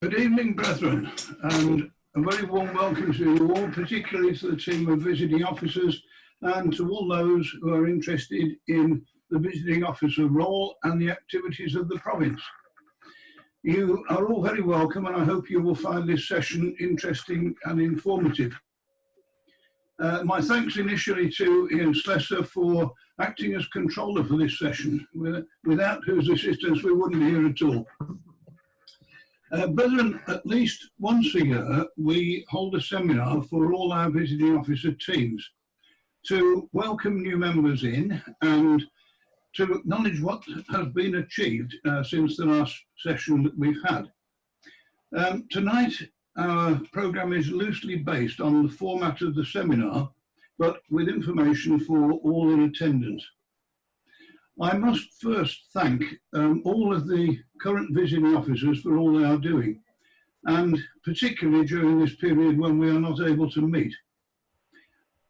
Good evening, brethren, and a very warm welcome to you all, particularly to the team of visiting officers and to all those who are interested in the visiting officer role and the activities of the province. You are all very welcome, and I hope you will find this session interesting and informative. My thanks initially to Ian Slessor for acting as controller for this session, without whose assistance we wouldn't be here at all. Brethren, at least once a year we hold a seminar for all our visiting officer teams to welcome new members in and to acknowledge what has been achieved since the last session that we've had. Tonight our programme is loosely based on the format of the seminar, but with information for all in attendance. I must first thank all of the current visiting officers for all they are doing, and particularly during this period when we are not able to meet.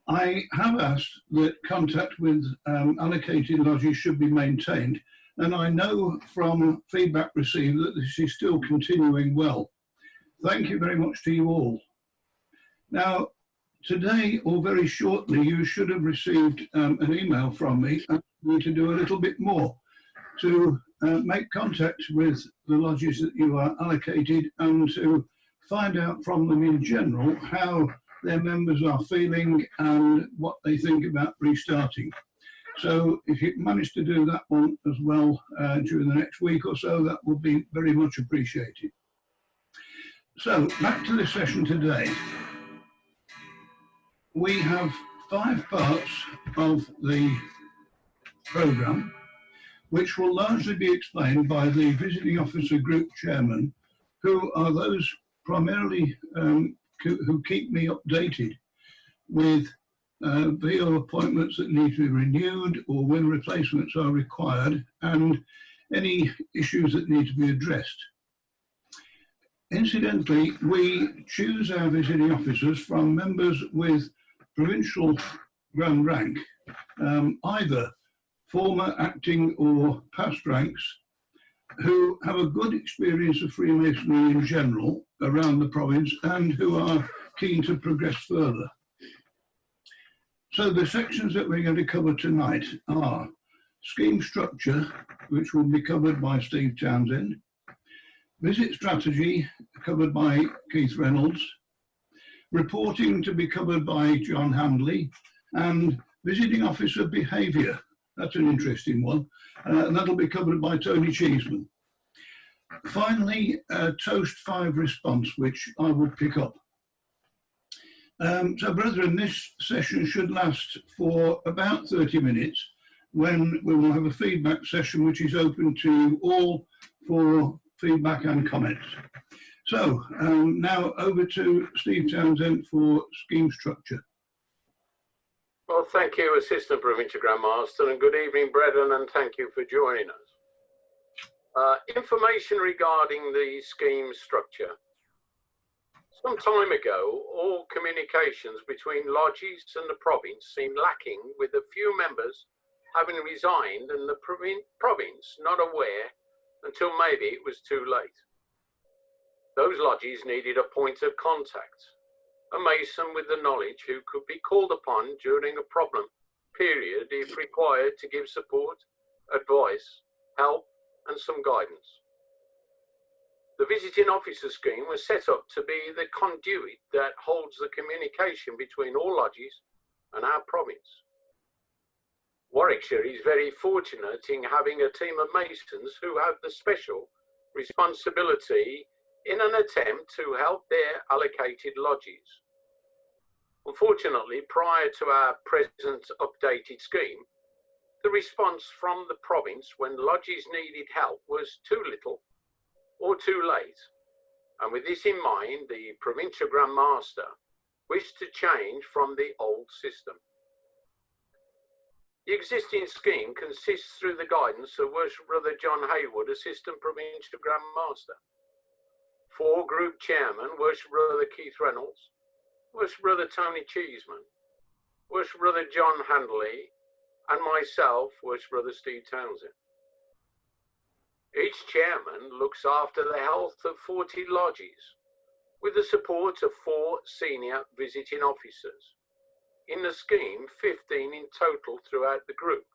I have asked that contact with allocated lodges should be maintained, and I know from feedback received that this is still continuing well. Thank you very much to you all. Now, today, or very shortly, you should have received an email from me asking me to do a little bit more to make contact with the lodges that you are allocated and to find out from them in general how their members are feeling and what they think about restarting. So if you manage to do that one as well during the next week or so, that would be very much appreciated. So back to the session today. We have 5 parts of the programme, which will largely be explained by the visiting officer group chairman, who are those primarily who keep me updated with VO appointments that need to be renewed or when replacements are required and any issues that need to be addressed. Incidentally, we choose our visiting officers from members with provincial grand rank, either former acting or past ranks, who have a good experience of Freemasonry in general around the province and who are keen to progress further. So the sections that we're going to cover tonight are scheme structure, which will be covered by Steve Townsend, visit strategy, covered by Keith Reynolds, reporting to be covered by John Handley, and visiting officer behaviour. That's an interesting one, and that'll be covered by Tony Cheeseman. Finally, Toast 5 response, which I will pick up. So, brethren, this session should last for about 30 minutes, when we will have a feedback session which is open to all for feedback and comments. So now over to Steve Townsend for scheme structure. Well, thank you, Assistant Provincial Grand Master, and good evening, brethren, and thank you for joining us. Information regarding the scheme structure. Some time ago, all communications between lodges and the province seemed lacking, with a few members having resigned and the province not aware until maybe it was too late. Those lodges needed a point of contact, a mason with the knowledge who could be called upon during a problem period if required to give support, advice, help and some guidance. The visiting officer scheme was set up to be the conduit that holds the communication between all lodges and our province. Warwickshire is very fortunate in having a team of masons who have the special responsibility in an attempt to help their allocated lodges. Unfortunately, prior to our present updated scheme, the response from the province when lodges needed help was too little or too late. And with this in mind, the Provincial Grand Master wished to change from the old system. The existing scheme consists through the guidance of Worship Brother John Haywood, Assistant Provincial Grand Master, 4 Group Chairmen, Worship Brother Keith Reynolds, Worship Brother Tony Cheeseman, Worship Brother John Handley, and myself, Worship Brother Steve Townsend. Each chairman looks after the health of 40 lodges with the support of 4 senior visiting officers. In the scheme, 15 in total throughout the group,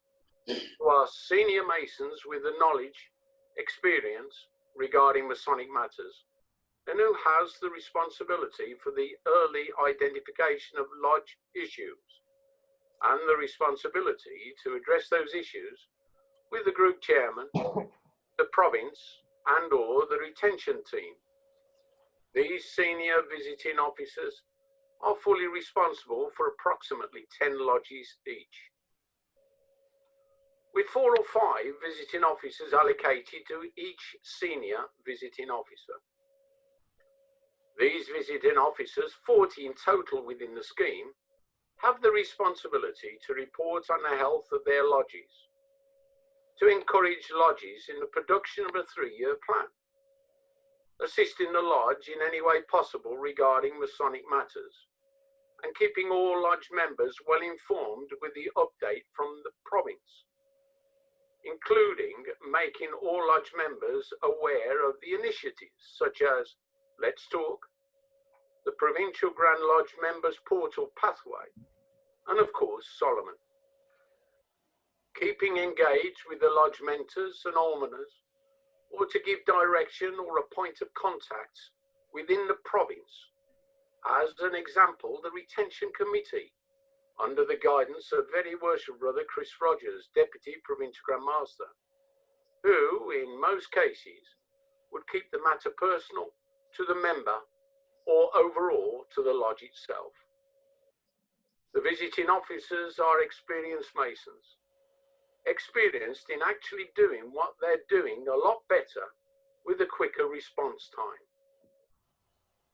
who are senior Masons with the knowledge, experience regarding Masonic matters, and who has the responsibility for the early identification of lodge issues and the responsibility to address those issues with the group chairman, the province and/or the retention team. These senior visiting officers are fully responsible for approximately 10 lodges each, with 4 or 5 visiting officers allocated to each senior visiting officer. These visiting officers, 40 in total within the scheme, have the responsibility to report on the health of their lodges, to encourage lodges in the production of a 3-year plan, assisting the lodge in any way possible regarding Masonic matters, and keeping all lodge members well informed with the update from the province, including making all lodge members aware of the initiatives such as Let's Talk, the Provincial Grand Lodge Members Portal Pathway, and of course Solomon. Keeping engaged with the lodge mentors and almoners, or to give direction or a point of contact within the province. As an example, the Retention Committee, under the guidance of Very Worshipful Brother Chris Rogers, Deputy Provincial Grand Master, who, in most cases, would keep the matter personal to the member or overall to the lodge itself. The visiting officers are experienced Masons, experienced in actually doing what they're doing a lot better with a quicker response time.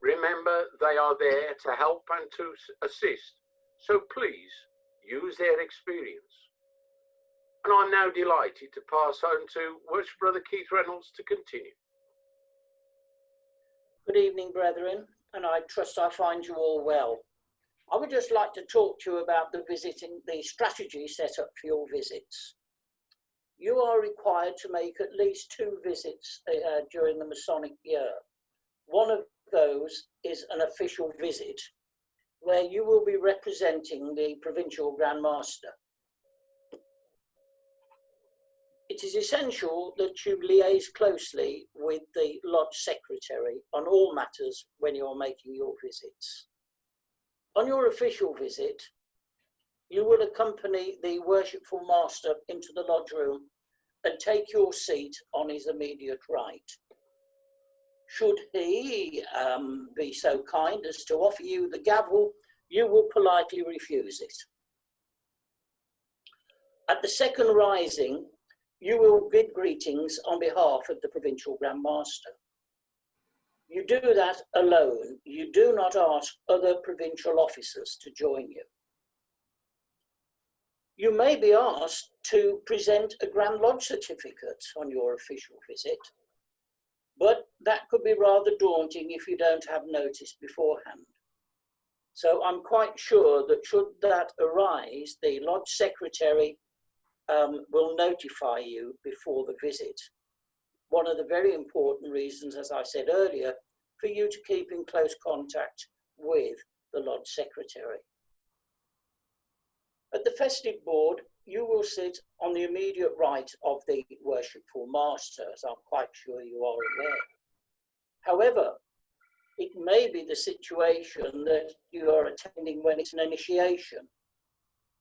Remember, they are there to help and to assist, so please use their experience. And I'm now delighted to pass on to Worship Brother Keith Reynolds to continue. Good evening, brethren, and I trust I find you all well. I would just like to talk to you about the strategy set up for your visits. You are required to make at least 2 visits during the Masonic year. One of those is an official visit, where you will be representing the Provincial Grand Master. It is essential that you liaise closely with the Lodge Secretary on all matters when you're making your visits. On your official visit, you will accompany the Worshipful Master into the lodge room and take your seat on his immediate right. Should he be so kind as to offer you the gavel, you will politely refuse it. At the second rising, you will bid greetings on behalf of the Provincial Grand Master. You do that alone. You do not ask other provincial officers to join you. You may be asked to present a Grand Lodge certificate on your official visit, but that could be rather daunting if you don't have notice beforehand. So I'm quite sure that should that arise, the Lodge Secretary will notify you before the visit. One of the very important reasons, as I said earlier, for you to keep in close contact with the Lodge Secretary. At the festive board, you will sit on the immediate right of the Worshipful Master, as I'm quite sure you are aware. However, it may be the situation that you are attending when it's an initiation.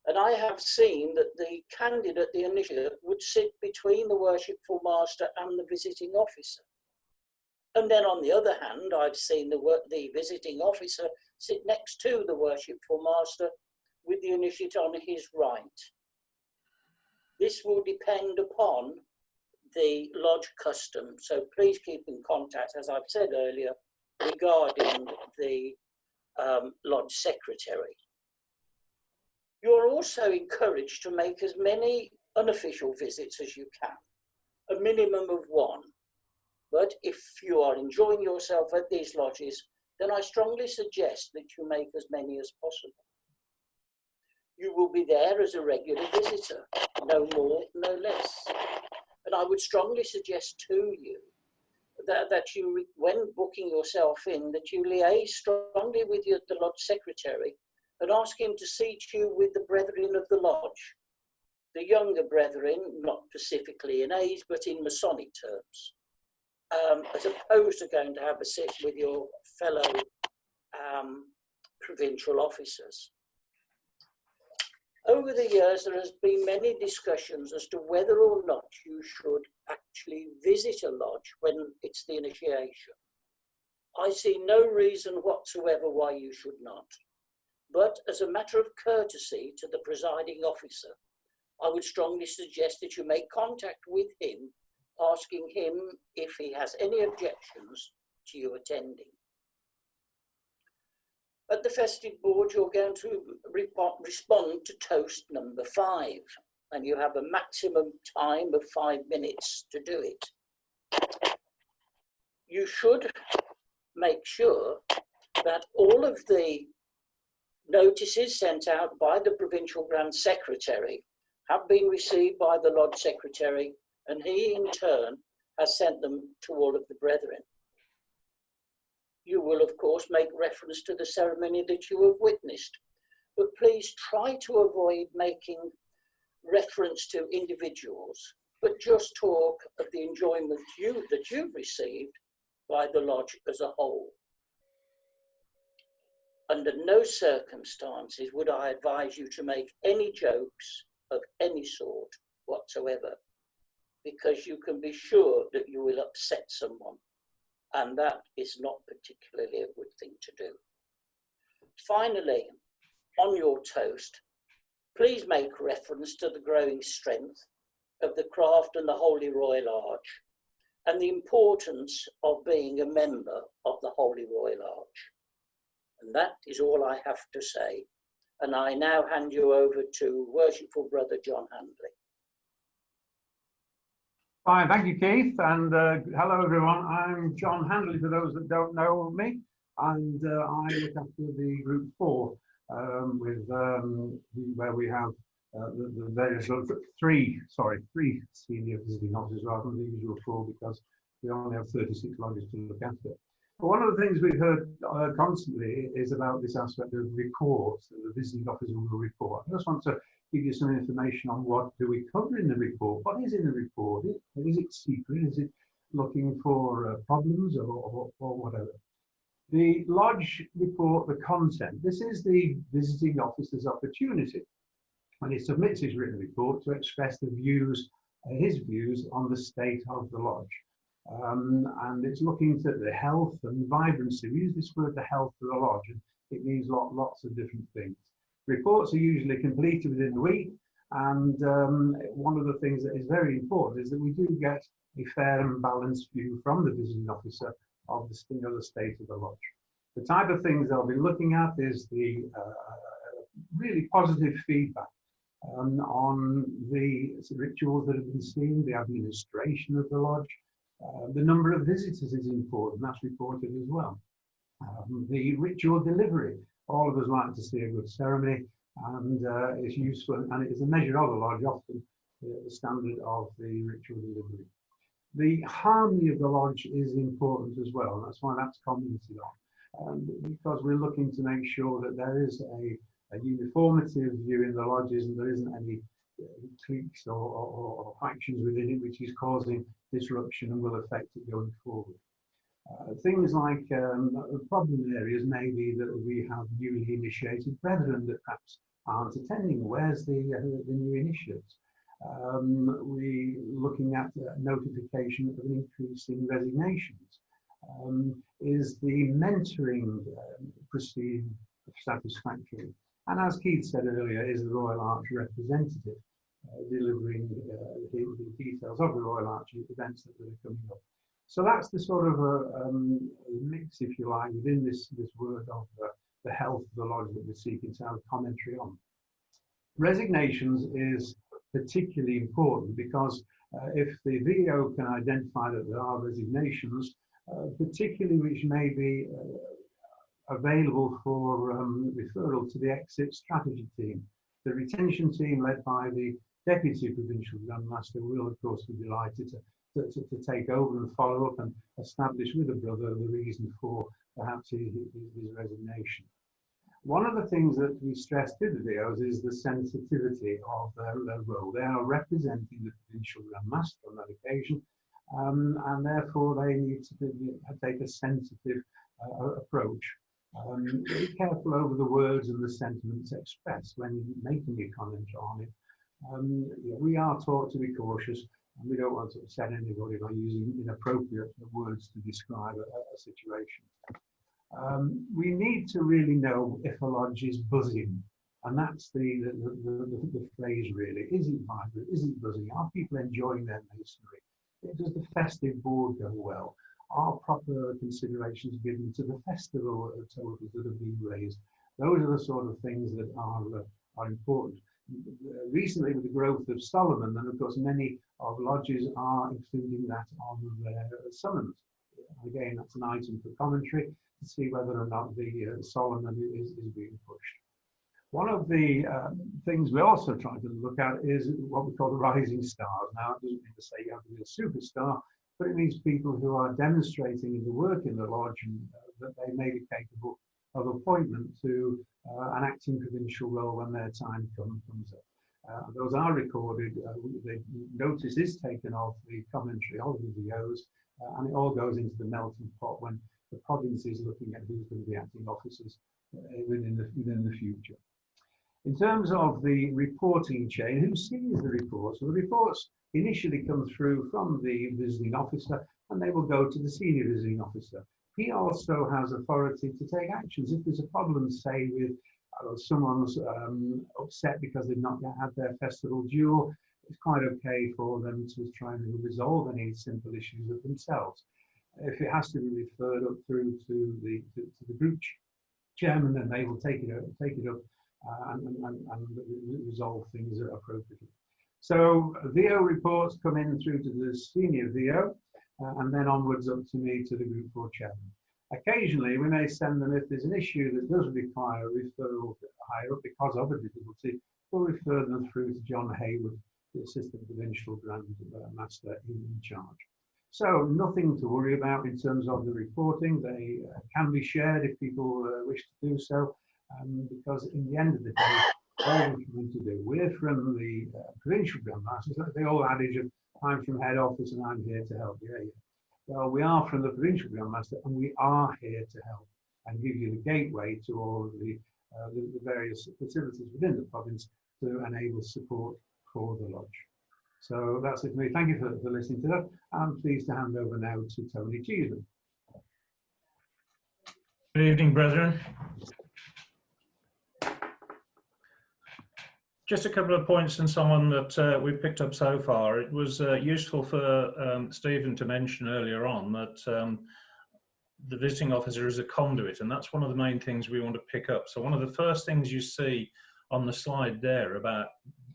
And I have seen that the candidate, the initiate, would sit between the Worshipful Master and the visiting officer. And then on the other hand, I've seen the visiting officer sit next to the Worshipful Master with the initiate on his right. This will depend upon the lodge custom. So please keep in contact, as I've said earlier, regarding the Lodge Secretary. You're also encouraged to make as many unofficial visits as you can, a minimum of 1. But if you are enjoying yourself at these lodges, then I strongly suggest that you make as many as possible. You will be there as a regular visitor, no more, no less. And I would strongly suggest to you that you, when booking yourself in, that you liaise strongly with the lodge secretary and ask him to seat you with the brethren of the lodge, the younger brethren, not specifically in age, but in Masonic terms, as opposed to going to have a sit with your fellow provincial officers. Over the years, there has been many discussions as to whether or not you should actually visit a lodge when it's the initiation. I see no reason whatsoever why you should not. But as a matter of courtesy to the presiding officer, I would strongly suggest that you make contact with him, asking him if he has any objections to you attending. At the festive board, you're going to respond to toast number 5, and you have a maximum time of 5 minutes to do it. You should make sure that all of the notices sent out by the Provincial Grand Secretary have been received by the Lodge Secretary, and he in turn has sent them to all of the brethren. You will, of course, make reference to the ceremony that you have witnessed, but please try to avoid making reference to individuals, but just talk of the enjoyment that you've received by the lodge as a whole. Under no circumstances would I advise you to make any jokes of any sort whatsoever, because you can be sure that you will upset someone, and that is not particularly a good thing to do. Finally, on your toast, please make reference to the growing strength of the craft and the Holy Royal Arch, and the importance of being a member of the Holy Royal Arch. And that is all I have to say. And I now hand you over to Worshipful Brother John Handley. Fine, thank you, Keith, and hello everyone. I'm John Handley, for those that don't know me, and I look after the Group 4, where we have the various three senior visiting officers rather than the usual 4, because we only have 36 lodges to look after. But one of the things we've heard constantly is about this aspect of reports, that the visiting officer will report. I just want to give you some information on what do we cover in the report. What is in the report? Is it secret? Is it looking for problems or whatever? The lodge report, the content, this is the visiting officer's opportunity when he submits his written report to express the views, his views on the state of the lodge. And it's looking at the health and vibrancy. We use this word, the health of the lodge, and it means lots of different things. Reports are usually completed within a week, and one of the things that is very important is that we do get a fair and balanced view from the visiting officer of the state of the lodge. The type of things they'll be looking at is the really positive feedback on the rituals that have been seen, the administration of the lodge. The number of visitors is important, that's reported as well. The ritual delivery, all of us like to see a good ceremony, and it's useful, and it is a measure of a lodge, often the standard of the ritual delivery. The harmony of the lodge is important as well, and that's why that's commented on, because we're looking to make sure that there is a uniformity of view in the lodges, and there isn't any cliques or factions within it which is causing disruption and will affect it going forward. Things like problem areas may be that we have newly initiated brethren that perhaps aren't attending. Where's the new initiates? We're looking at notification of an increase in resignations. Is the mentoring proceeding satisfactory? And as Keith said earlier, is the Royal Arch representative delivering the details of the Royal Arch events that are coming up? So that's the sort of a mix, if you like, within this word of the health of the lodge that we're seeking to have commentary on. Resignations is particularly important because if the VO can identify that there are resignations, particularly which may be available for referral to the exit strategy team. The retention team led by the Deputy Provincial Grand Master will, of course, be delighted to take over and follow up and establish with the brother the reason for perhaps his resignation. One of the things that we stress to the VOs is the sensitivity of their role. They are representing the Provincial Grand Master on that occasion, and therefore they need to take a sensitive approach. Be careful over the words and the sentiments expressed when making a comment on it. We are taught to be cautious, and we don't want to upset anybody by using inappropriate words to describe a situation. We need to really know if a lodge is buzzing, and that's the phrase really. Is it vibrant? Is it buzzing? Are people enjoying their masonry? Does the festive board go well? Are proper considerations given to the festival totals that have been raised? Those are the sort of things that are important. Recently, with the growth of Solomon, and of course many of lodges are including that on their summons. Again, that's an item for commentary to see whether or not the Solomon is being pushed. One of the things we also try to look at is what we call the rising stars. Now, it doesn't mean to say you have to be a superstar, but it means people who are demonstrating in the work in the lodge and that they may be capable of appointment to an acting provincial role when their time comes up. Those are recorded. The notice is taken of the commentary of the VOs, and it all goes into the melting pot when the province is looking at who's going to be acting officers within the future. In terms of the reporting chain, who sees the reports? Well, the reports initially come through from the visiting officer, and they will go to the senior visiting officer. He also has authority to take actions. If there's a problem, say, with someone's upset because they've not yet had their festival due, it's quite okay for them to try and resolve any simple issues with themselves. If it has to be referred up through to the group chairman, then they will take it up and resolve things appropriately. So VO reports come in through to the senior VO, and then onwards up to me, to the Group 4 chairman. Occasionally, we may send them, if there's an issue that does require a referral higher up because of a difficulty, we'll refer them through to John Hayward, the Assistant Provincial Grand Master in charge. So nothing to worry about in terms of the reporting. They can be shared if people wish to do so, because in the end of the day, all we're trying to do, we're from the Provincial Grand Masters, the old adage of I'm from head office and I'm here to help. Yeah. Well, we are from the Provincial Grand Master, and we are here to help and give you the gateway to all of the various facilities within the province to enable support for the lodge. So that's it for me. Thank you for listening to that. I'm pleased to hand over now to Tony Cheeseman. Good evening, brethren. Just a couple of points and so on that we've picked up so far. It was useful for Stephen to mention earlier on that the visiting officer is a conduit, and that's one of the main things we want to pick up. So one of the first things you see on the slide there about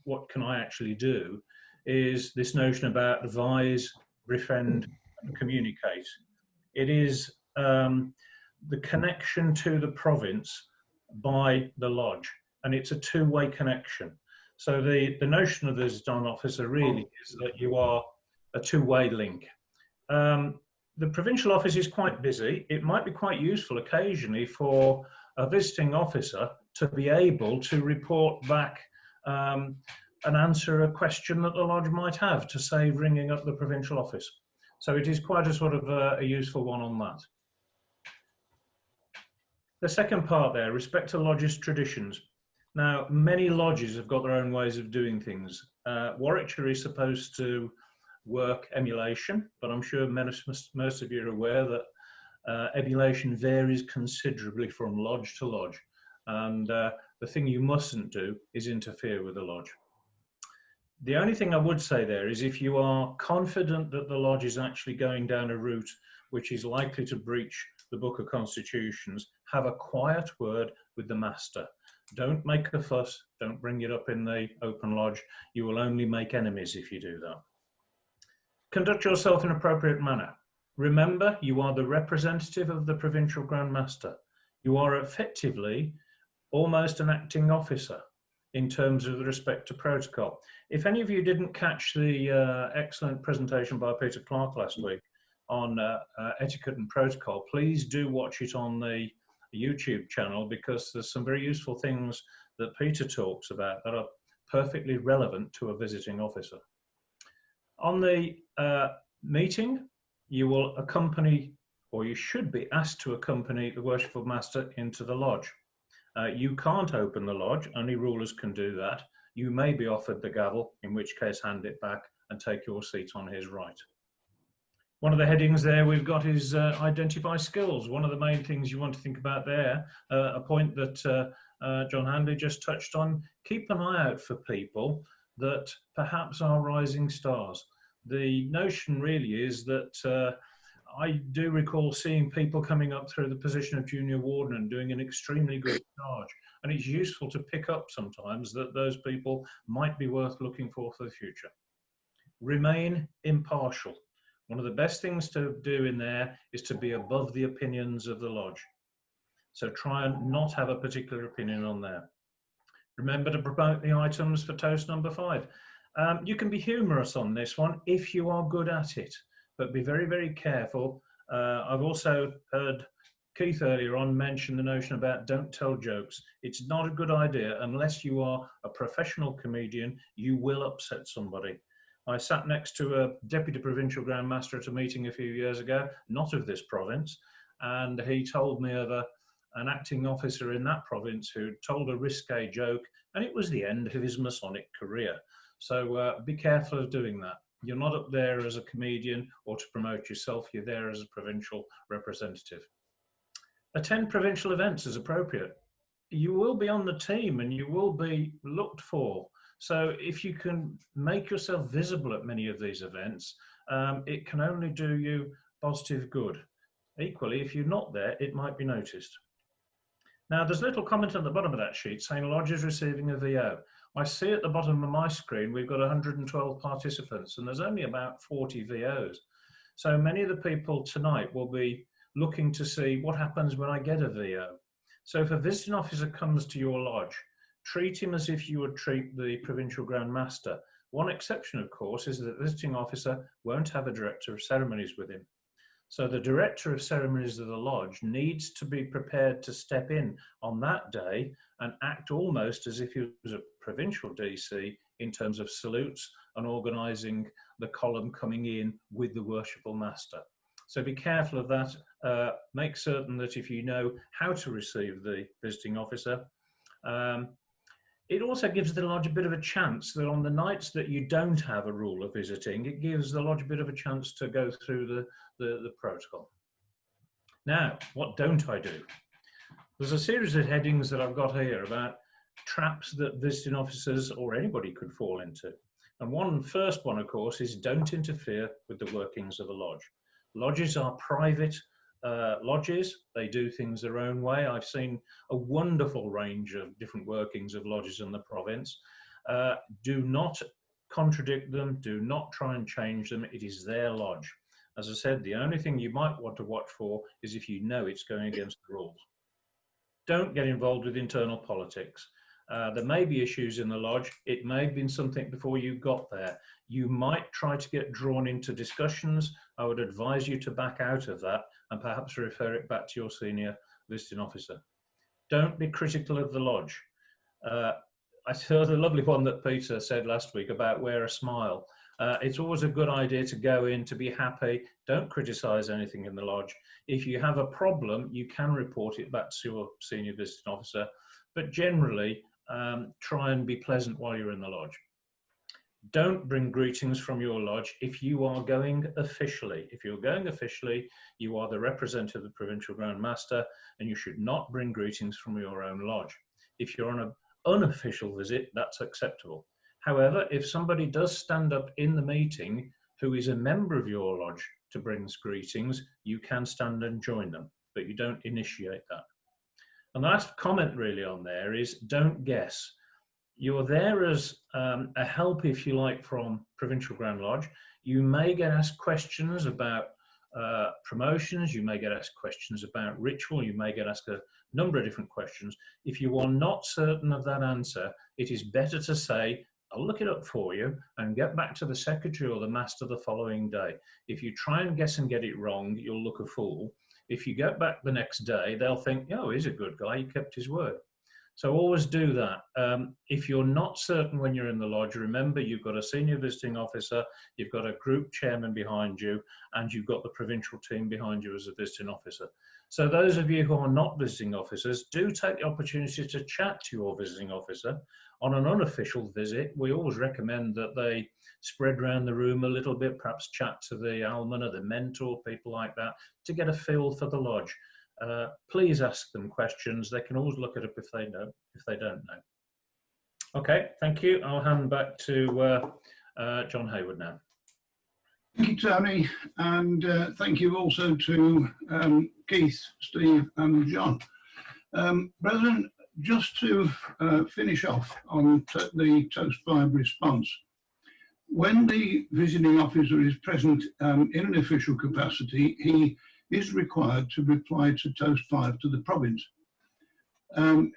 what can I actually do is this notion about advise, befriend, and communicate. It is the connection to the province by the lodge, and it's a two-way connection. So the notion of the visiting officer really is that you are a two-way link. The provincial office is quite busy. It might be quite useful occasionally for a visiting officer to be able to report back and answer a question that the lodge might have, to save ringing up the provincial office. So it is quite a sort of a useful one on that. The second part there, respect to lodges' traditions. Now, many lodges have got their own ways of doing things. Warwickshire is supposed to work emulation, but I'm sure most of you are aware that emulation varies considerably from lodge to lodge. And the thing you mustn't do is interfere with the lodge. The only thing I would say there is if you are confident that the lodge is actually going down a route which is likely to breach the Book of Constitutions, have a quiet word with the master. Don't make a fuss, don't bring it up in the open lodge. You will only make enemies if you do that. Conduct yourself in an appropriate manner. Remember, you are the representative of the Provincial Grand Master. You are effectively almost an acting officer. in terms of respect to protocol. If any of you didn't catch the excellent presentation by Peter Clark last week on etiquette and protocol, please do watch it on the YouTube channel, because there's some very useful things that Peter talks about that are perfectly relevant to a visiting officer. On the meeting, you will accompany, or you should be asked to accompany, the Worshipful Master into the lodge. You can't open the lodge, only rulers can do that. You may be offered the gavel, in which case hand it back and take your seat on his right. One of the headings there we've got is identify skills. One of the main things you want to think about there, a point that John Handley just touched on, keep an eye out for people that perhaps are rising stars. The notion really is that I do recall seeing people coming up through the position of junior warden and doing an extremely good charge. And it's useful to pick up sometimes that those people might be worth looking for the future. Remain impartial. One of the best things to do in there is to be above the opinions of the lodge. So try and not have a particular opinion on there. Remember to promote the items for toast number 5. You can be humorous on this one if you are good at it, but be very, very careful. I've also heard Keith earlier on mention the notion about don't tell jokes. It's not a good idea unless you are a professional comedian. You will upset somebody. I sat next to a Deputy Provincial Grand Master at a meeting a few years ago, not of this province, and he told me of an acting officer in that province who told a risque joke, and it was the end of his Masonic career. So be careful of doing that. You're not up there as a comedian or to promote yourself, you're there as a provincial representative. Attend provincial events as appropriate. You will be on the team and you will be looked for. So if you can make yourself visible at many of these events, it can only do you positive good. Equally, if you're not there, it might be noticed. Now, there's a little comment at the bottom of that sheet saying lodge is receiving a VO. I see at the bottom of my screen, we've got 112 participants and there's only about 40 VOs. So many of the people tonight will be looking to see what happens when I get a VO. So if a visiting officer comes to your lodge, treat him as if you would treat the Provincial Grand Master. One exception, of course, is that the visiting officer won't have a Director of Ceremonies with him. So the Director of Ceremonies of the lodge needs to be prepared to step in on that day and act almost as if he was a provincial DC in terms of salutes and organising the column coming in with the Worshipful Master. So be careful of that. Make certain that if you know how to receive the visiting officer, it also gives the lodge a bit of a chance that on the nights that you don't have a rule of visiting, it gives the lodge a bit of a chance to go through the protocol. Now, what don't I do? There's a series of headings that I've got here about traps that visiting officers or anybody could fall into. And first one, of course, is don't interfere with the workings of a lodge. Lodges are private lodges. They do things their own way. I've seen a wonderful range of different workings of lodges in the province. Do not contradict them. Do not try and change them. It is their lodge. As I said, the only thing you might want to watch for is if you know it's going against the rules. Don't get involved with internal politics. There may be issues in the lodge. It may have been something before you got there. You might try to get drawn into discussions. I would advise you to back out of that and perhaps refer it back to your senior visiting officer. Don't be critical of the lodge. I heard a lovely one that Peter said last week about wear a smile. It's always a good idea to go in, to be happy. Don't criticise anything in the lodge. If you have a problem, you can report it back to your senior visiting officer, but generally try and be pleasant while you're in the lodge. Don't bring greetings from your lodge if you are going officially. If you're going officially, you are the representative of the Provincial Grand Master and you should not bring greetings from your own lodge. If you're on an unofficial visit, that's acceptable. However, if somebody does stand up in the meeting who is a member of your lodge to bring greetings, you can stand and join them, but you don't initiate that. And the last comment really on there is don't guess. You're there as a help, if you like, from Provincial Grand Lodge. You may get asked questions about promotions, you may get asked questions about ritual, you may get asked a number of different questions. If you are not certain of that answer, it is better to say, I'll look it up for you and get back to the secretary or the master the following day. If you try and guess and get it wrong, you'll look a fool. If you get back the next day, they'll think, oh, he's a good guy, he kept his word. So always do that. If you're not certain when you're in the lodge, remember you've got a senior visiting officer, you've got a group chairman behind you, and you've got the provincial team behind you as a visiting officer. So those of you who are not visiting officers, do take the opportunity to chat to your visiting officer. On an unofficial visit, we always recommend that they spread around the room a little bit, perhaps chat to the almoner, the mentor, people like that, to get a feel for the lodge. Please ask them questions. They can always look it up if they don't know. Okay, thank you. I'll hand back to John Hayward now. Thank you, Tony, and thank you also to Keith, Steve and John. Brethren, just to finish off on the Toast 5 response, when the visiting officer is present in an official capacity, he is required to reply to Toast 5 to the province.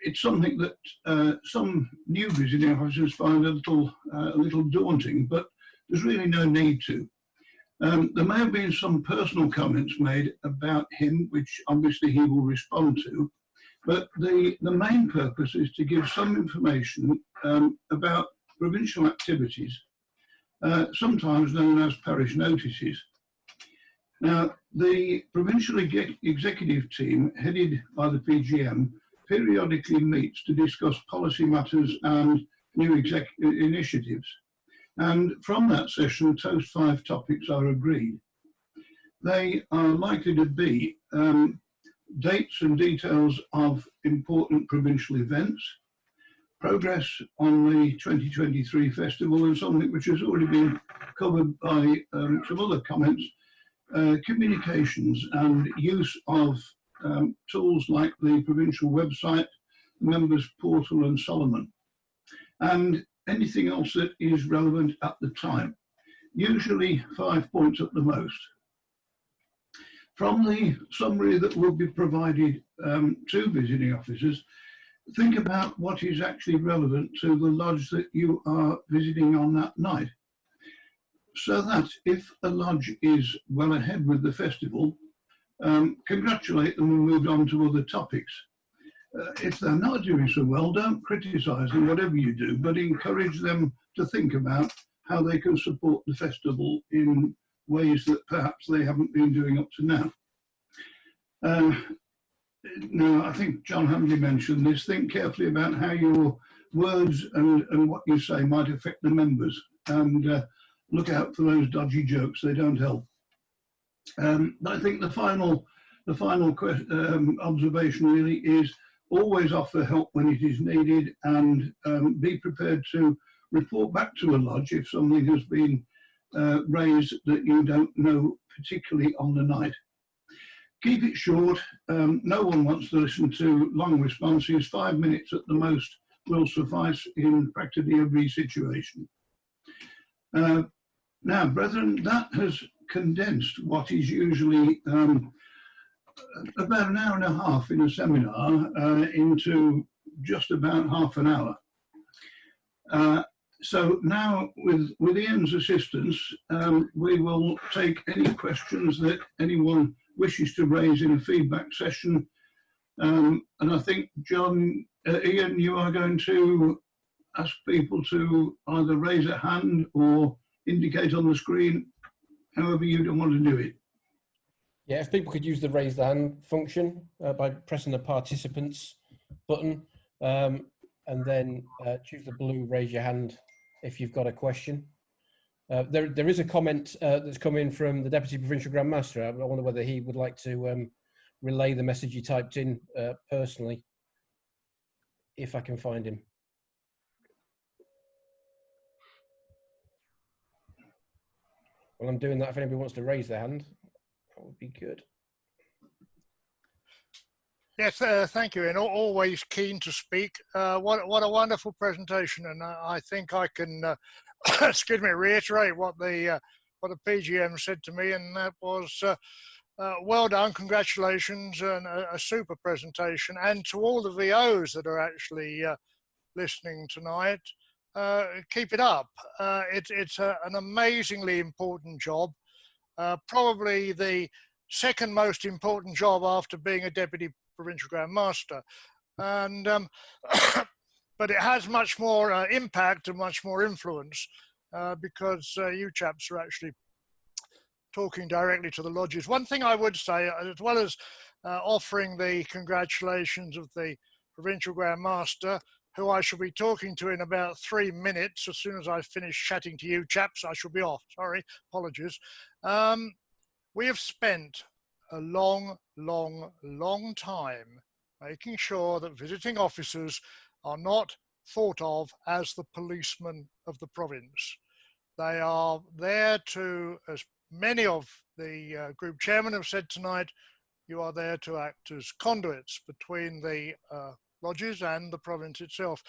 It's something that some new visiting officers find a little daunting, but there's really no need to. There may have been some personal comments made about him, which obviously he will respond to, but the main purpose is to give some information about provincial activities, sometimes known as parish notices. Now, the provincial executive team, headed by the PGM, periodically meets to discuss policy matters and new initiatives. And from that session, Toast 5 topics are agreed. They are likely to be dates and details of important provincial events, progress on the 2023 festival, and something which has already been covered by some other comments, communications and use of tools like the provincial website, members portal and Solomon, and anything else that is relevant at the time, usually 5 points at the most. From the summary that will be provided to visiting officers, think about what is actually relevant to the lodge that you are visiting on that night, so that if a lodge is well ahead with the festival, congratulate them and move on to other topics. If they're not doing so well, don't criticise them, whatever you do, but encourage them to think about how they can support the festival in ways that perhaps they haven't been doing up to now. Now, I think John Hamley mentioned this. Think carefully about how your words and what you say might affect the members, and look out for those dodgy jokes. They don't help. I think the final observation really is always offer help when it is needed, and be prepared to report back to a lodge if something has been raised that you don't know particularly on the night. Keep it short. No one wants to listen to long responses. 5 minutes at the most will suffice in practically every situation. Now, brethren, that has condensed what is usually about an hour and a half in a seminar into just about half an hour. So now, with Ian's assistance, we will take any questions that anyone wishes to raise in a feedback session. And I think, John, Ian, you are going to ask people to either raise a hand or indicate on the screen, however you don't want to do it. Yeah, if people could use the raise the hand function by pressing the participants button, and then choose the blue raise your hand if you've got a question. There is a comment that's come in from the Deputy Provincial Grand Master. I wonder whether he would like to relay the message you typed in personally, if I can find him. Well, I'm doing that. If anybody wants to raise their hand, that would be good. Yes, thank you, and always keen to speak. What a wonderful presentation, and I think I can, excuse me, reiterate what the what the PGM said to me, and that was, well done, congratulations, and a super presentation. And to all the VOs that are actually listening tonight, keep it up. It's an amazingly important job, probably the second most important job after being a Deputy Provincial Grand Master. And but it has much more impact and much more influence because you chaps are actually talking directly to the lodges. One thing I would say, as well as offering the congratulations of the Provincial Grand Master, who I shall be talking to in about 3 minutes, as soon as I finish chatting to you chaps, I shall be off. Sorry, apologies. We have spent a long time making sure that visiting officers are not thought of as the policemen of the province. They are there to, as many of the group chairmen have said tonight, you are there to act as conduits between the lodges and the province itself.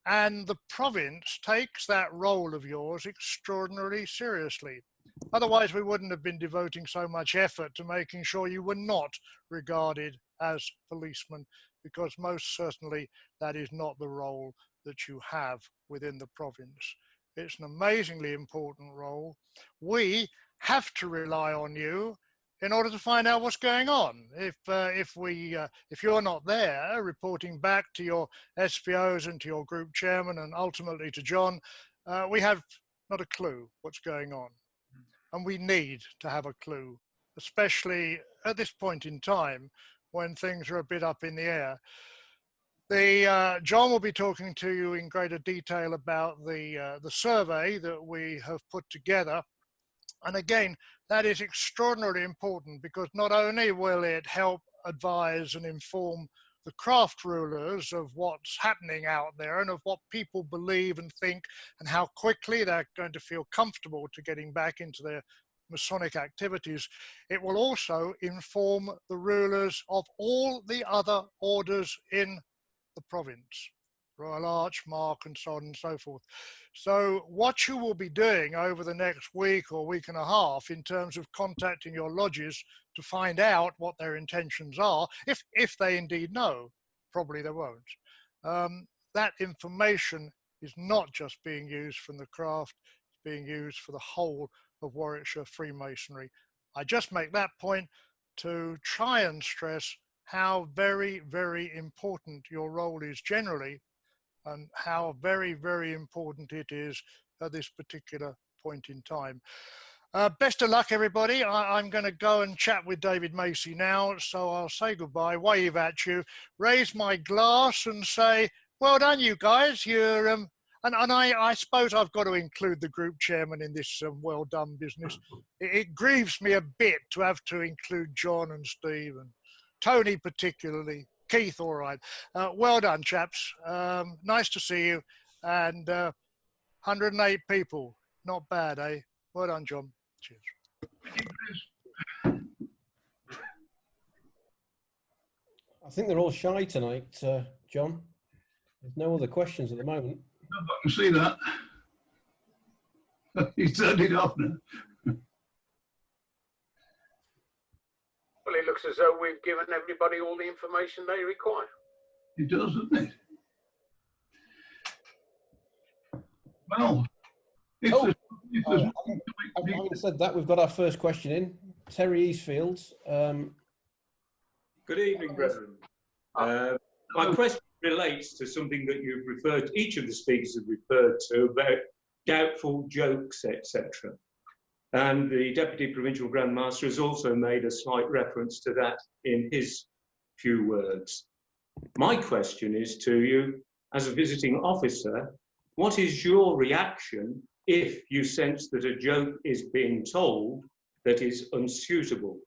And the province takes that role of yours extraordinarily seriously. Otherwise, we wouldn't have been devoting so much effort to making sure you were not regarded as policemen, because most certainly that is not the role that you have within the province. It's an amazingly important role. We have to rely on you in order to find out what's going on. If you're not there reporting back to your SPOs and to your group chairman and ultimately to John, we have not a clue what's going on. And we need to have a clue, especially at this point in time when things are a bit up in the air. John will be talking to you in greater detail about the survey that we have put together. And again, that is extraordinarily important, because not only will it help advise and inform the craft rulers of what's happening out there and of what people believe and think and how quickly they're going to feel comfortable to getting back into their Masonic activities, it will also inform the rulers of all the other orders in the province, Royal Arch, Mark, and so on and so forth. So what you will be doing over the next week or week and a half in terms of contacting your lodges to find out what their intentions are, if they indeed know, probably they won't. That information is not just being used from the craft, it's being used for the whole of Warwickshire Freemasonry. I just make that point to try and stress how very, very important your role is generally, and how very, very important it is at this particular point in time. Best of luck, everybody. I'm going to go and chat with David Macy now, so I'll say goodbye, wave at you, raise my glass and say, well done, you guys. You're, and I suppose I've got to include the group chairman in this well done business. It grieves me a bit to have to include John and Steve and Tony particularly. Keith, all right. Well done, chaps. Nice to see you. And 108 people. Not bad, eh? Well done, John. Cheers. I think they're all shy tonight, John. There's no other questions at the moment. I can see that. He's turned it off now. Well, it looks as though we've given everybody all the information they require. It does, doesn't it? Well, having said that, we've got our first question in. Terry Eastfields. Good evening, brethren. My question relates to something that you've referred to, each of the speakers have referred to, about doubtful jokes, etc. And the Deputy Provincial Grand Master has also made a slight reference to that in his few words. My question is to you, as a visiting officer, what is your reaction if you sense that a joke is being told that is unsuitable?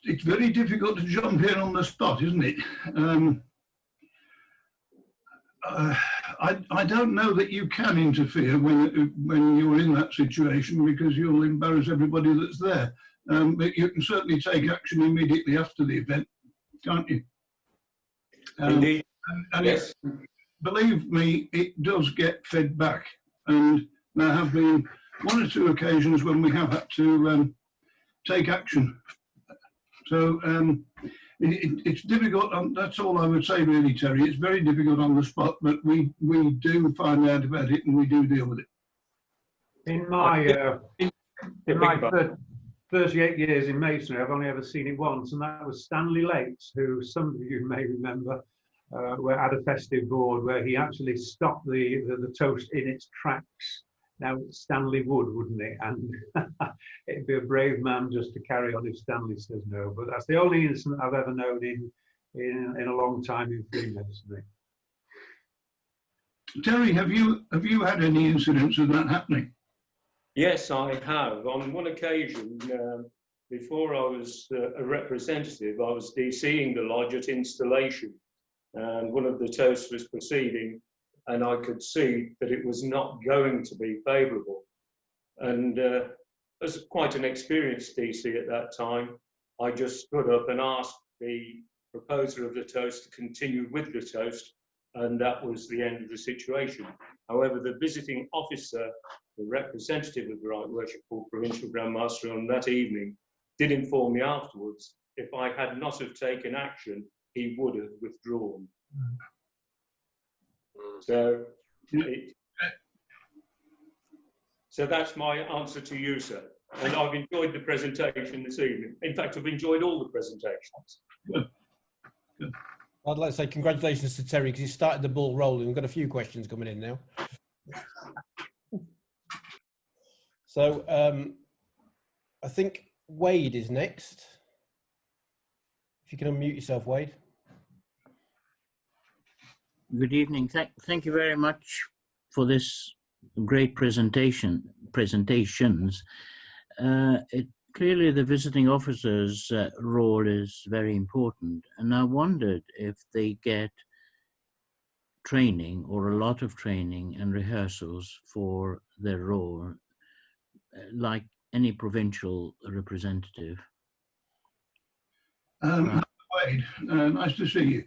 It's very difficult to jump in on the spot, isn't it? I don't know that you can interfere when you're in that situation, because you'll embarrass everybody that's there. But you can certainly take action immediately after the event, can't you? Indeed. And yes. Believe me, it does get fed back. and there have been one or two occasions when we have had to take action. So it's difficult. That's all I would say, really, Terry. It's very difficult on the spot, but we do find out about it and we do deal with it. In my 38 years in masonry, I've only ever seen it once, and that was Stanley Lates, who some of you may remember, were at a festive board where he actually stopped the toast in its tracks. Now, Stanley would, wouldn't he? And it'd be a brave man just to carry on if Stanley says no. But that's the only incident I've ever known in a long time in Freemasonry. Terry, have you had any incidents of that happening? Yes, I have. On one occasion, before I was a representative, I was DCing the lodge at installation, and one of the toasts was proceeding, and I could see that it was not going to be favourable. And as quite an experienced DC at that time, I just stood up and asked the proposer of the toast to continue with the toast, and that was the end of the situation. However, the visiting officer, the representative of the Right Worshipful Provincial Grand Master on that evening, did inform me afterwards, if I had not have taken action, he would have withdrawn. So, so that's my answer to you, sir. And I've enjoyed the presentation this evening. In fact, I've enjoyed all the presentations. Good. Good. I'd like to say congratulations to Terry because he started the ball rolling. We've got a few questions coming in now. So I think Wade is next. If you can unmute yourself, Wade. Good evening. Thank you very much for this great presentations. Clearly, the visiting officer's role is very important, and I wondered if they get training or a lot of training and rehearsals for their role, like any provincial representative. Wade, nice to see you.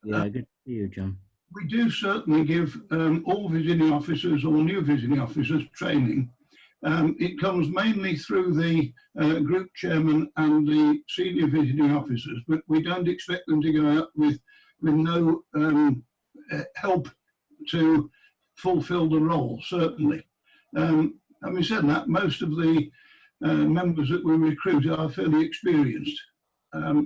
Yeah, good to see you, John. We do certainly give all visiting officers or new visiting officers training. It comes mainly through the group chairman and the senior visiting officers, but we don't expect them to go out with no help to fulfill the role, certainly. Having said that, most of the members that we recruit are fairly experienced,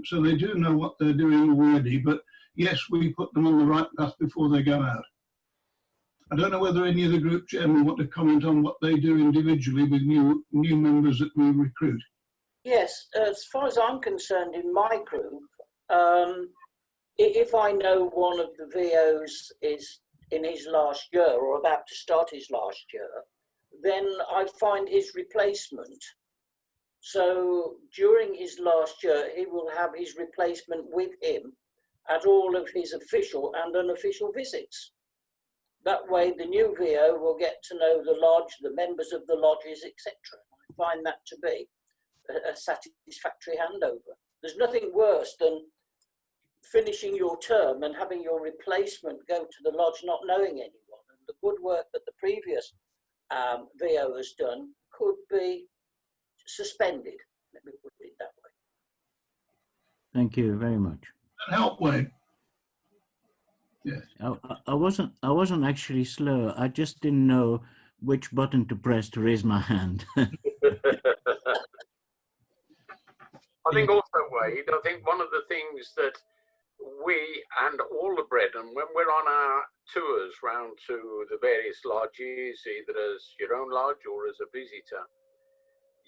so they do know what they're doing already, but yes, we put them on the right path before they go out. I don't know whether any of the group chairmen want to comment on what they do individually with new members that we recruit. Yes, as far as I'm concerned, in my group, if I know one of the VOs is in his last year or about to start his last year, then I find his replacement. So during his last year, he will have his replacement with him at all of his official and unofficial visits. That way, the new VO will get to know the lodge, the members of the lodges, etc. I find that to be a satisfactory handover. There's nothing worse than finishing your term and having your replacement go to the lodge not knowing anyone. And the good work that the previous VO has done could be suspended. Let me put it that way. Thank you very much. Help, Wade. Yes. I wasn't actually slow. I just didn't know which button to press to raise my hand. I think also, Wade, I think one of the things that we and all the brethren, when we're on our tours round to the various lodges, either as your own lodge or as a visitor,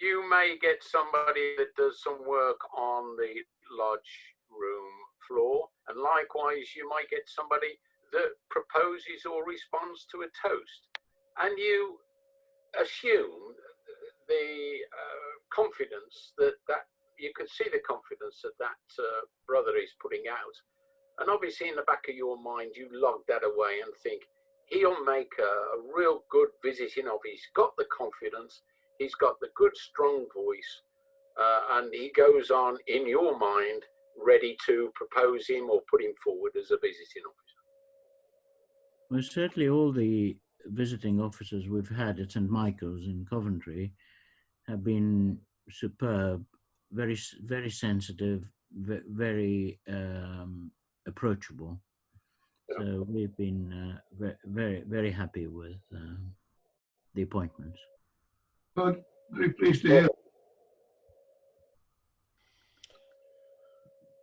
you may get somebody that does some work on the lodge room floor, and likewise you might get somebody that proposes or responds to a toast, and you assume the confidence that you can see the confidence that brother is putting out, and obviously in the back of your mind you log that away and think he'll make a real good visiting officer. He's got the confidence, he's got the good strong voice, and he goes on in your mind ready to propose him or put him forward as a visiting officer. Well, certainly all the visiting officers we've had at St Michael's in Coventry have been superb, very sensitive, very approachable. So we've been very happy with the appointments. Good. Very pleased to hear.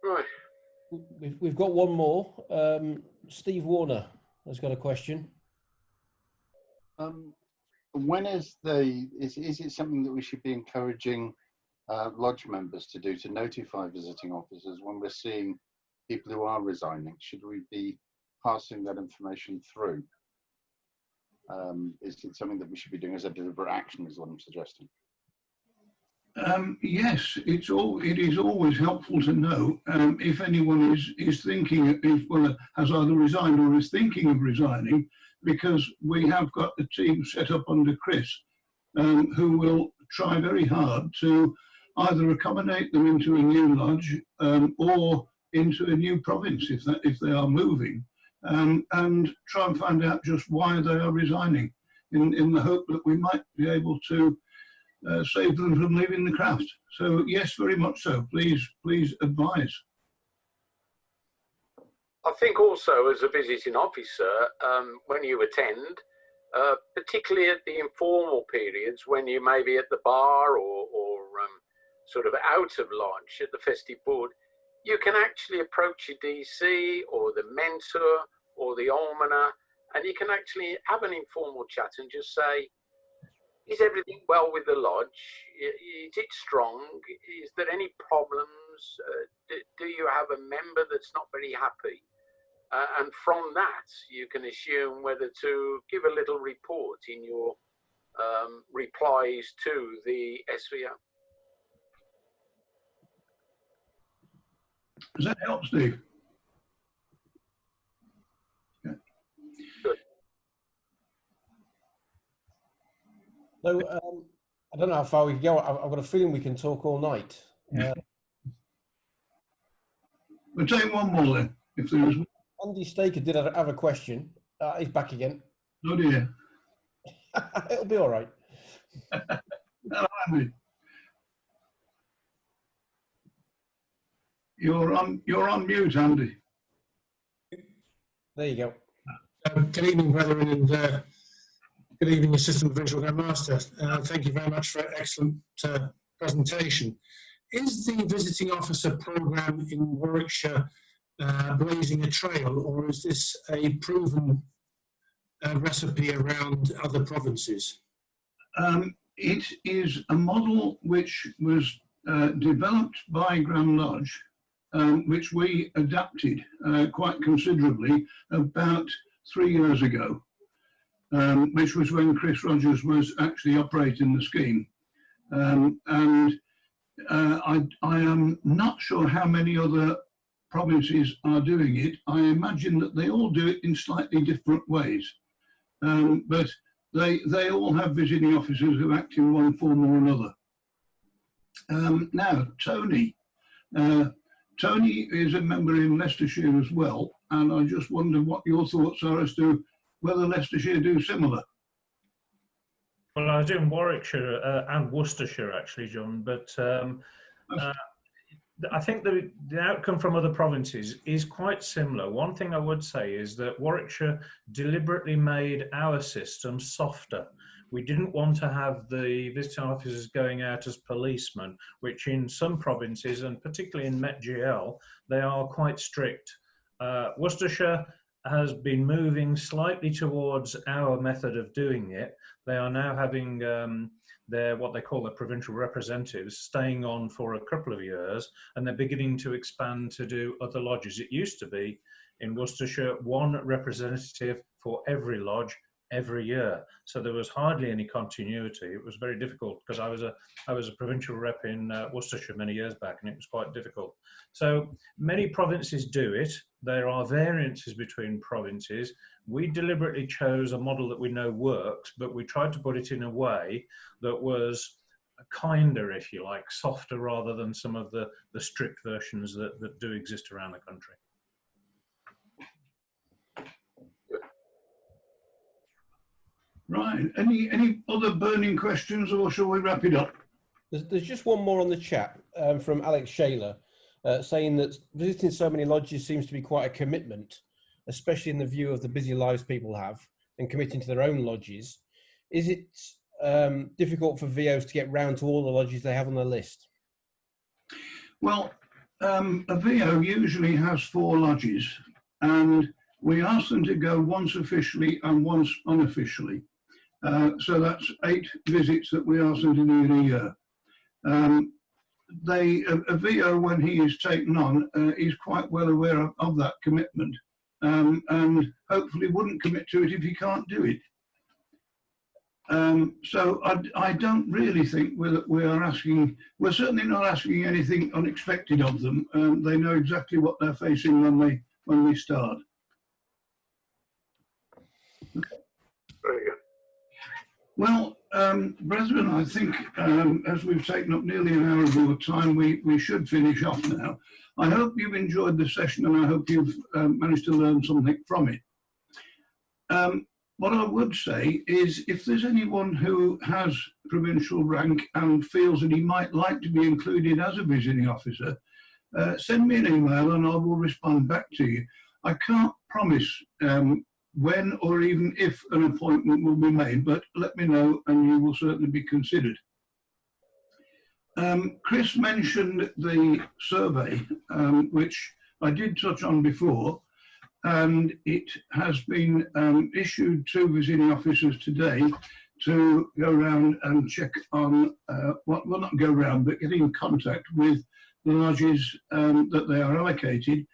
Right. We've got one more. Steve Warner has got a question. When is it something that we should be encouraging lodge members to do, to notify visiting officers when we're seeing people who are resigning? Should we be passing that information through? Is it something that we should be doing as a deliberate action, is what I'm suggesting? Yes, it is always helpful to know if anyone is thinking, has either resigned or is thinking of resigning, because we have got a team set up under Chris who will try very hard to either accommodate them into a new lodge or into a new province if they are moving, and try and find out just why they are resigning, in the hope that we might be able to save them from leaving the craft. So yes, very much so. Please advise. I think also as a visiting officer, when you attend, particularly at the informal periods when you may be at the bar or sort of out of lodge at the festive board, you can actually approach your DC or the mentor or the almoner, and you can actually have an informal chat and just say, is everything well with the lodge? Is it strong? Is there any problems? Do you have a member that's not very happy? And from that, you can assume whether to give a little report in your replies to the SVO. Does that help, Steve? Yeah. Good. So I don't know how far we can go. I've got a feeling we can talk all night. We'll take one more then, if there is. Andy Staker did have a question. He's back again. Oh dear. It'll be all right. Hello, Andy. You're on mute, Andy. There you go. Good evening, brethren, and good evening, Assistant Provincial Grand Master. Thank you very much for an excellent presentation. Is the visiting officer programme in Warwickshire blazing a trail, or is this a proven recipe around other provinces? It is a model which was developed by Grand Lodge, which we adapted quite considerably about 3 years ago, which was when Chris Rogers was actually operating the scheme. I am not sure how many other provinces are doing it. I imagine that they all do it in slightly different ways, but they all have visiting officers who act in one form or another. Now, Tony is a member in Leicestershire as well, and I just wonder what your thoughts are as to whether Leicestershire do similar. Well, I was in Warwickshire and Worcestershire, actually, John, but I think the outcome from other provinces is quite similar. One thing I would say is that Warwickshire deliberately made our system softer. We didn't want to have the visiting officers going out as policemen, which in some provinces, and particularly in Met GL, they are quite strict. Worcestershire has been moving slightly towards our method of doing it. They are now having their what they call their provincial representatives staying on for a couple of years, and they're beginning to expand to do other lodges. It used to be in Worcestershire one representative for every lodge every year, so there was hardly any continuity. It was very difficult because I was a provincial rep in Worcestershire many years back, and it was quite difficult. So many provinces do it. There are variances between provinces. We deliberately chose a model that we know works, but we tried to put it in a way that was kinder, if you like, softer, rather than some of the strict versions that do exist around the country. Right. Any other burning questions, or shall we wrap it up? There's just one more on the chat from Alex Shaler, saying that visiting so many lodges seems to be quite a commitment, especially in the view of the busy lives people have and committing to their own lodges. Is it difficult for VOs to get round to all the lodges they have on their list? Well, a VO usually has 4 lodges, and we ask them to go once officially and once unofficially. So that's 8 visits that we ask them to do in a year. A VO, when he is taken on, is quite well aware of that commitment, and hopefully wouldn't commit to it if he can't do it. So I don't really think we're certainly not asking anything unexpected of them. They know exactly what they're facing when they start. Very good. Well, brethren, I think as we've taken up nearly an hour of your time, we should finish off now. I hope you've enjoyed the session, and I hope you've managed to learn something from it. What I would say is, if there's anyone who has provincial rank and feels that he might like to be included as a visiting officer, send me an email and I will respond back to you. I can't promise when or even if an appointment will be made, but let me know and you will certainly be considered. Chris mentioned the survey, which I did touch on before, and it has been issued to visiting officers today to go around and check on, well, not go around, but get in contact with the lodges that they are allocated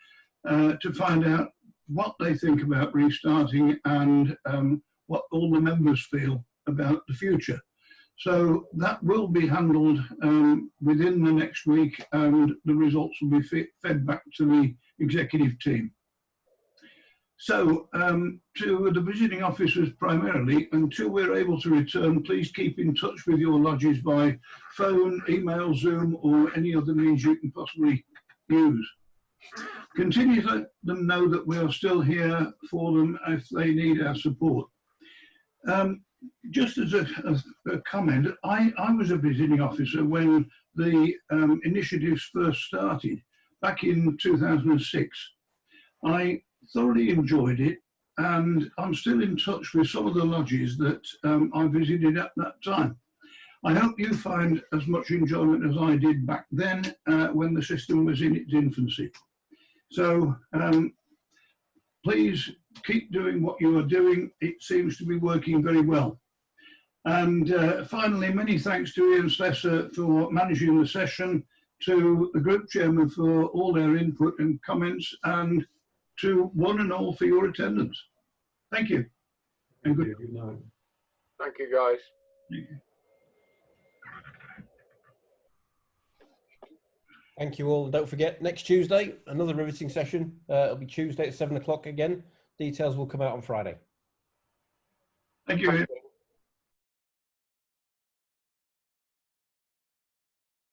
to find out what they think about restarting and what all the members feel about the future. So that will be handled within the next week, and the results will be fed back to the executive team. So to the visiting officers primarily, until we're able to return, please keep in touch with your lodges by phone, email, Zoom, or any other means you can possibly use. Continue to let them know that we are still here for them if they need our support. Just as a comment, I was a visiting officer when the initiatives first started back in 2006. I thoroughly enjoyed it, and I'm still in touch with some of the lodges that I visited at that time. I hope you find as much enjoyment as I did back then when the system was in its infancy. So please keep doing what you are doing. It seems to be working very well. And finally, many thanks to Ian Slessor for managing the session, to the group chairman for all their input and comments, and to one and all for your attendance. Thank you. And good night. Thank you, guys. Thank you. Thank you all. Don't forget, next Tuesday, another riveting session. It'll be Tuesday at 7 o'clock again. Details will come out on Friday. Thank you.